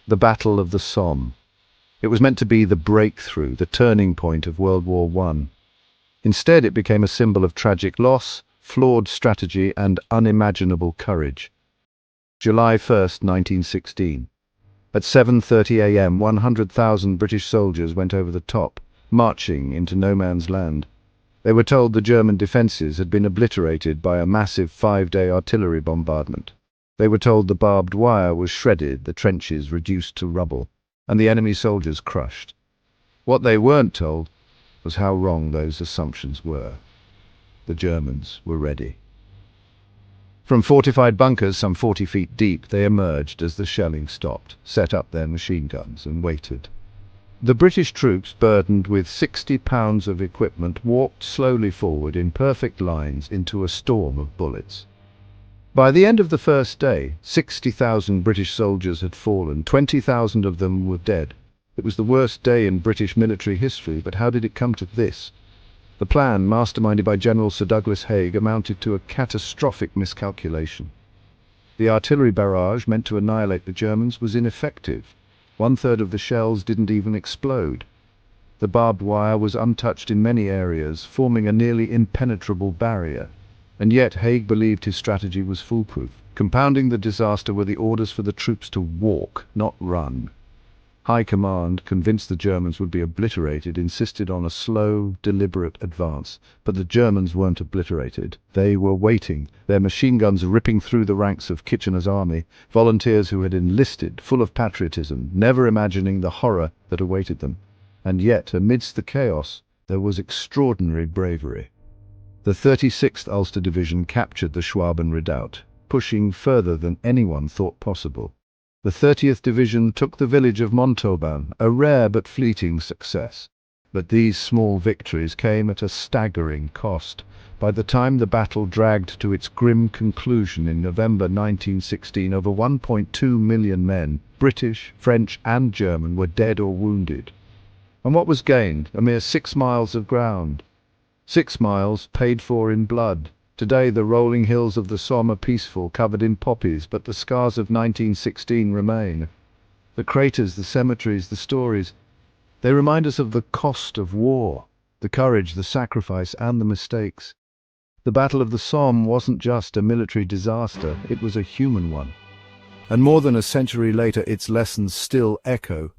The Battle of the Somme. It was meant to be the breakthrough, the turning point of World War I. Instead, it became a symbol of tragic loss, flawed strategy, and unimaginable courage. July 1st, 1916. At 7:30 a.m., 100,000 British soldiers went over the top, marching into no man's land. They were told the German defences had been obliterated by a massive 5-day artillery bombardment. They were told the barbed wire was shredded, the trenches reduced to rubble, and the enemy soldiers crushed. What they weren't told was how wrong those assumptions were. The Germans were ready. From fortified bunkers some 40 feet deep, they emerged as the shelling stopped, set up their machine guns, and waited. The British troops, burdened with 60 pounds of equipment, walked slowly forward in perfect lines into a storm of bullets. By the end of the first day, 60,000 British soldiers had fallen. 20,000 of them were dead. It was the worst day in British military history, but how did it come to this? The plan, masterminded by General Sir Douglas Haig, amounted to a catastrophic miscalculation. The artillery barrage, meant to annihilate the Germans, was ineffective. 1/3 of the shells didn't even explode. The barbed wire was untouched in many areas, forming a nearly impenetrable barrier. And yet Haig believed his strategy was foolproof. Compounding the disaster were the orders for the troops to walk, not run. High Command, convinced the Germans would be obliterated, insisted on a slow, deliberate advance. But the Germans weren't obliterated. They were waiting, their machine guns ripping through the ranks of Kitchener's army, volunteers who had enlisted, full of patriotism, never imagining the horror that awaited them. And yet, amidst the chaos, there was extraordinary bravery. The 36th Ulster Division captured the Schwaben redoubt, pushing further than anyone thought possible. The 30th Division took the village of Montauban, a rare but fleeting success. But these small victories came at a staggering cost. By the time the battle dragged to its grim conclusion in November 1916, over 1.2 million men, British, French and German, were dead or wounded. And what was gained? A mere 6 miles of ground. 6 miles paid for in blood. Today the rolling hills of the Somme are peaceful, covered in poppies, but the scars of 1916 remain. The craters, the cemeteries, the stories, they remind us of the cost of war, the courage, the sacrifice, and the mistakes. The Battle of the Somme wasn't just a military disaster, it was a human one. And more than a century later, its lessons still echo.